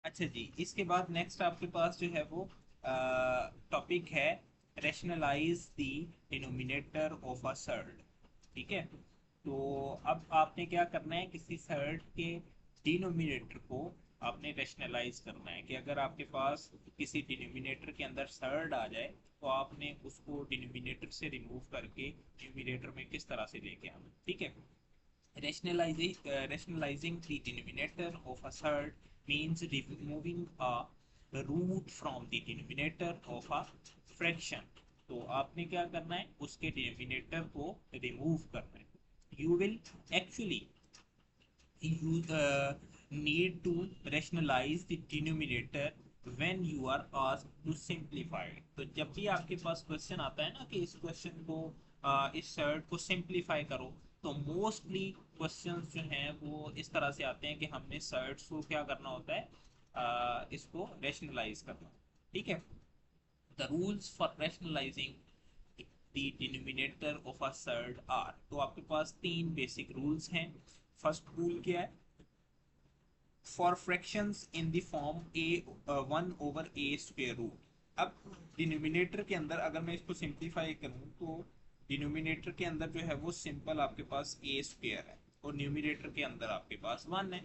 अच्छा जी, इसके बाद नेक्स्ट आपके पास जो है वो टॉपिक है rationalise the denominator of a surd. ठीक है, तो अब आपने क्या करना है, किसी सर्ड के डिनोमिनेटर को आपने रेशनलाइज करना है कि अगर आपके पास किसी डिनोमिनेटर के अंदर सर्ड आ जाए तो आपने उसको डिनोमिनेटर से रिमूव करके न्यूमिनेटर में किस तरह से लेके आना। ठीक है, rationalizing the denominator of a third means removing a root from the denominator of a fraction। तो आपने क्या करना है, उसके डिनोमिनेटर को रिमूव करना है। You will actually you need to rationalize the denominator when you are asked to simplify it। तो जब भी आपके पास क्वेश्चन आता है ना कि इस क्वेश्चन को इस शर्ट को सिंप्लीफाई करो, तो मोस्टली क्वेश्चंस जो हैं वो इस तरह से आते हैं कि हमने शर्ट्स को क्या करना होता है, इसको रेशनलाइज करना। ठीक है, the rules for rationalising the denominator of a surd are. तो आपके पास तीन बेसिक रूल्स हैं। फर्स्ट रूल क्या है, for fractions in the form a 1/a² root. अब डिनोमिनेटर के अंदर अगर मैं इसको सिंप्लीफाई करूं तो डिनोमिनेटर के अंदर जो है वो सिंपल आपके पास a² है और न्यूमिनेटर के अंदर आपके पास 1 है।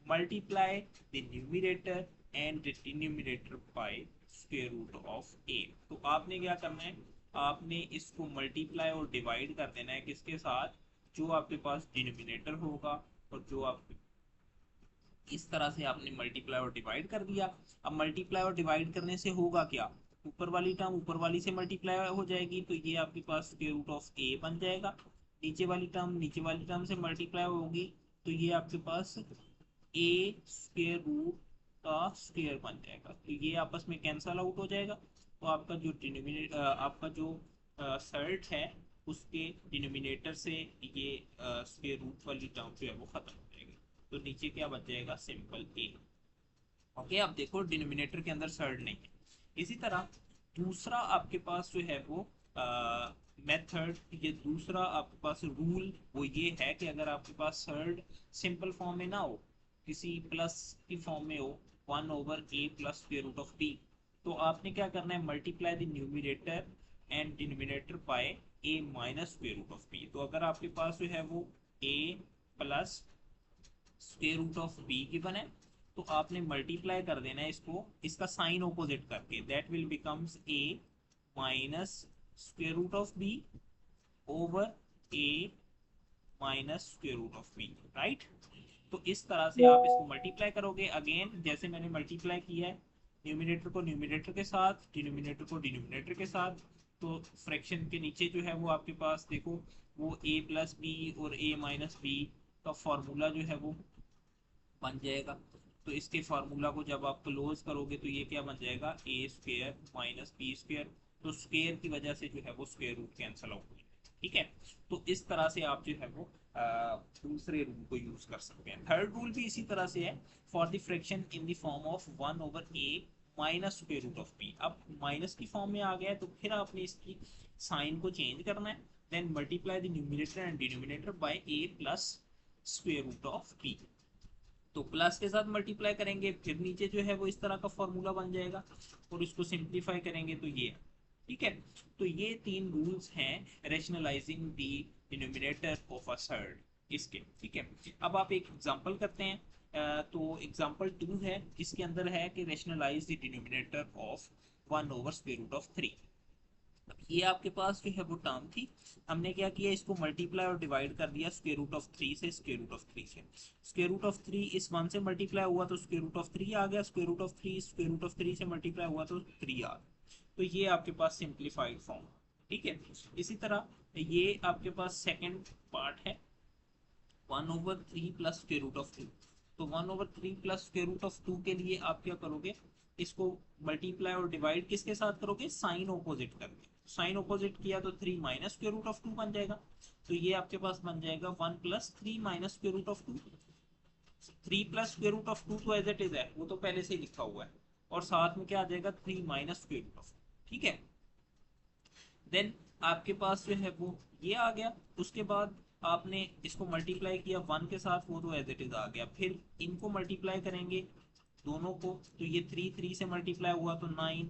Multiply the numerator and the denominator by square root of a। तो आपने क्या करना है, आपने इसको मल्टीप्लाई और डिवाइड कर देना है किसके साथ, जो आपके पास डिनोमिनेटर होगा और जो आप इस तरह से आपने मल्टीप्लाई और डिवाइड कर दिया। अब मल्टीप्लाई और डिवाइड करने से होगा क्या, ऊपर वाली टर्म ऊपर वाली से मल्टीप्लाई हो जाएगी तो ये आपके पास स्क्वायर रूट ऑफ ए बन जाएगा। नीचे वाली टर्म नीचे वाली टर्म से मल्टीप्लाई होगी तो ये आपके पास ए स्क्वायर रूट का स्क्वायर बन जाएगा। तो ये आपस में कैंसल आउट हो जाएगा। तो आपका जो डिनोमिनेटर आपका जो सर्ट है उसके डिनोमिनेटर से ये स्क्वायर रूट वाली टर्म जो है वो खत्म हो जाएगी। तो नीचे क्या बच जाएगा, सिंपल ए। ओके, अब देखो डिनोमिनेटर के अंदर सर्ड नहीं है। इसी तरह दूसरा आपके पास जो है वो मेथड, ये दूसरा आपके पास रूल वो ये है कि अगर आपके पास सर्ड सिंपल फॉर्म में ना हो, किसी प्लस की फॉर्म में हो, 1/a+√b, तो आपने क्या करना है, multiply the numerator and denominator by a-√b। तो अगर आपके पास जो है वो a plus square root of b given है तो आपने मल्टीप्लाई कर देना है इसको, इसका साइन ऑपोजिट करके, that will becomes a minus square root of b over a minus square root of b, right. तो इस तरह से आप इसको मल्टीप्लाई करोगे, अगेन जैसे मैंने मल्टीप्लाई किया है न्यूमिनेटर को न्यूमिनेटर के साथ, डिनोमिनेटर को डिनोमिनेटर के साथ। तो फ्रैक्शन के नीचे जो है वो आपके पास देखो वो a प्लस बी और a माइनस बी का फॉर्मूला जो है वो बन जाएगा। तो इसके फार्मूला को जब आप क्लोज करोगे तो ये क्या बन जाएगा, ए स्क्वेयर माइनस बी स्क्वेयर। तो स्क्वेयर की वजह से जो है वो स्क्वेयर रूट कैंसिल आउट हो जाएगा। ठीक है, तो इस तरह से आप जो है वो दूसरे रूल को यूज कर सकते हैं। थर्ड रूल भी इसी तरह से है, for the fraction in the form of 1/a minus square root of b. अब माइनस की फॉर्म में आ गया है तो फिर आपने इसकी साइन को चेंज करना है, then multiply the numerator and denominator by a plus square root of b. तो प्लस के साथ मल्टीप्लाई करेंगे फिर नीचे जो है वो इस तरह का फॉर्मूला बन जाएगा और इसको सिंप्लीफाई करेंगे तो ये, ठीक है। तो ये तीन रूल्स हैं rationalising the denominator of a surd इसके। ठीक है, अब आप एक एग्जांपल करते हैं। तो एग्जांपल 2 है, इसके अंदर है कि रेशनलाइज द डिनोमिनेटर ऑफ 1/√3। ये आपके पास जो है वो टर्म थी, हमने क्या किया, इसको मल्टीप्लाई और डिवाइड कर दिया स्क्वायर रूट ऑफ 3 से, स्क्वायर रूट ऑफ 3 से। स्क्वायर रूट ऑफ 3 इस 1 से मल्टीप्लाई हुआ तो स्क्वायर रूट ऑफ 3 आ गया, square root of 3 square root of 3 से मल्टीप्लाई हुआ तो 3 आ गया। तो ये आपके पास सिंप्लीफाइड फॉर्म। ठीक है, इसी तरह ये आपके पास सेकंड पार्ट है, 1/3 प्लस स्क्वायर रूट ऑफ 2। तो 1/3 प्लस स्क्वायर रूट ऑफ 2 के लिए आप क्या करोगे, इसको मल्टीप्लाई और डिवाइड किसके साथ करोगे, साइन ऑपोजिट करके। साइन ऑपोजिट किया तो 3 माइनस स्क्वायर रूट ऑफ 2 बन जाएगा। तो ये आपके पास बन जाएगा 1+3 minus square root of 2। 3 plus square root of 2 तो एज इट इज है, वो तो पहले से ही लिखा हुआ है, और साथ में क्या आ जाएगा 3 माइनस स्क्वायर रूट ऑफ। ठीक है, देन आपके पास जो है वो ये आ गया। उसके बाद आपने इसको मल्टीप्लाई किया 1 के साथ, वो तो एज इट इज आ गया। फिर इनको मल्टीप्लाई करेंगे दोनों को, तो ये 3 से मल्टीप्लाई हुआ तो 9,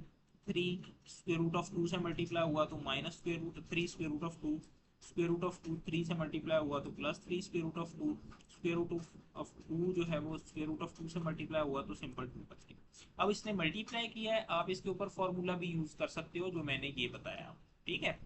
3 स्क्वायर रूट ऑफ 2 से मल्टीप्लाई हुआ तो minus square root 3 square root of 2, square root of 2 3 से मल्टीप्लाई हुआ तो plus 3 square root of 2, square root of 2 जो है वो स्क्वायर रूट ऑफ 2 से मल्टीप्लाई हुआ तो सिंपल 2 बच गया। अब इसने मल्टीप्लाई किया है, आप इसके ऊपर फॉर्मूला भी यूज कर सकते हो जो मैंने ये बताया, ठीक है।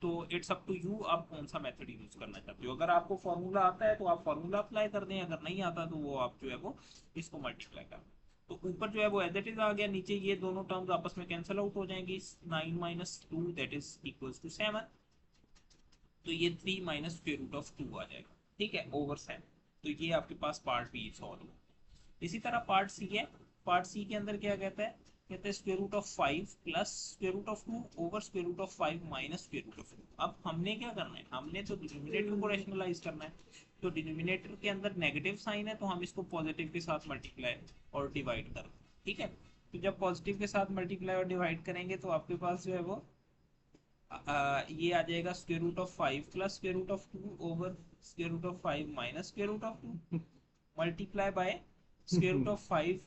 तो इट्स अप टू यू, आप कौन सा मेथड यूज करना चाहते हो। अगर आपको फॉर्मूला आता है तो आप फॉर्मूला अप्लाई कर दें, अगर नहीं आता तो वो आप जो है वो इसको मल्टीप्लाई कर दें। तो ऊपर जो है वो एज इट इज आ गया, नीचे ये दोनों टर्म्स आपस में कैंसिल आउट हो जाएंगी, 9 minus 2 that is equals to 7, तो ये 3 माइनस स्क्वायर रूट ऑफ 2 आ जाएगा, ठीक है, ओवर 7। तो ये आपके पास पार्ट बी सॉल्व हो। इसी तरह पार्ट सी है, पार्ट सी के अंदर क्या कहता है, कहते हैं square root of 5 plus square root of 2 over square root of 5 minus square root of 2। अब हमने क्या करना है, हमने तो डिनोमिनेटर को रैशनलाइज करना है। तो डिनोमिनेटर के अंदर नेगेटिव साइन है तो हम इसको पॉजिटिव के साथ मल्टीप्लाई और डिवाइड कर, ठीक है। तो जब पॉजिटिव के साथ मल्टीप्लाई और डिवाइड करेंगे तो आपके पास जो है वो ये आ जाएगा square root of 5 plus square root of 2 over square root of 5 minus square root of 2 multiply by square root of 5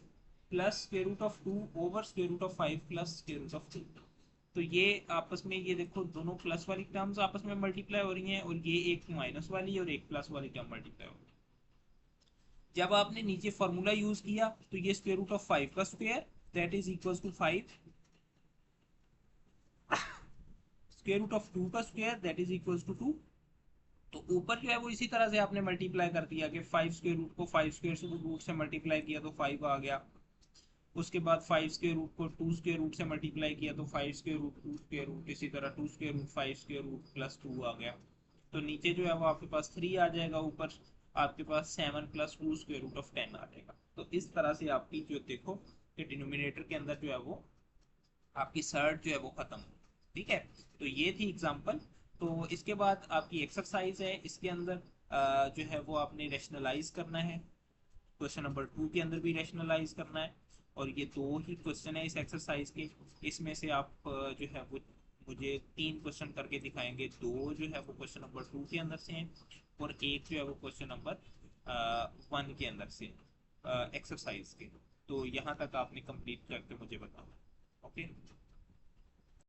plus square root of 2 over square root of 5 plus square root of 2। तो ये आपस में, ये देखो दोनों plus वाली terms आपस में मल्टीप्लाई हो रही हैं, और ये एक माइनस वाली और एक प्लस वाली टर्म मल्टीप्लाई हो रही है। जब आपने नीचे फॉर्मूला यूज किया तो ये स्क्वायर रूट ऑफ 5 का square that is equal to 5, square root of 2 का square that is equal to 2। तो ऊपर जो है वो इसी तरह से आपने मल्टीप्लाई कर दिया कि 5 स्क्वायर रूट को 5 स्क्वायर से रूट से मल्टीप्लाई किया तो 5 आ गया। उसके बाद 5 स्क्वायर रूट को 2 स्क्वायर रूट से मल्टीप्लाई किया तो 5 स्क्वायर रूट 2 स्क्वायर रूट, इसी तरह 2 square root 5 square root plus 2 आ गया। तो नीचे जो है वो आपके पास 3 आ जाएगा, ऊपर आपके पास 7 प्लस 2 स्क्वायर रूट ऑफ 10 आ जाएगा। तो इस तरह से आपकी जो देखो कि डिनोमिनेटर के अंदर जो है वो आपकी सर्ट जो है वो खत्म हो, ठीक है। तो ये थी एग्जांपल। तो इसके बाद आपकी एक्सरसाइज है, इसके अंदर जो है वो आपने रैशनलाइज करना है, क्वेश्चन नंबर 2 के अंदर भी रैशनलाइज करना है। और ये दो ही क्वेश्चन है इस एक्सरसाइज के, इसमें से आप जो है वो मुझे 3 क्वेश्चन करके दिखाएंगे, 2 जो है वो क्वेश्चन नंबर 2 के अंदर से हैं और एक जो है वो क्वेश्चन नंबर 1 के अंदर से एक्सरसाइज के। तो यहाँ तक आपने कंप्लीट करके मुझे बताओ, ओके।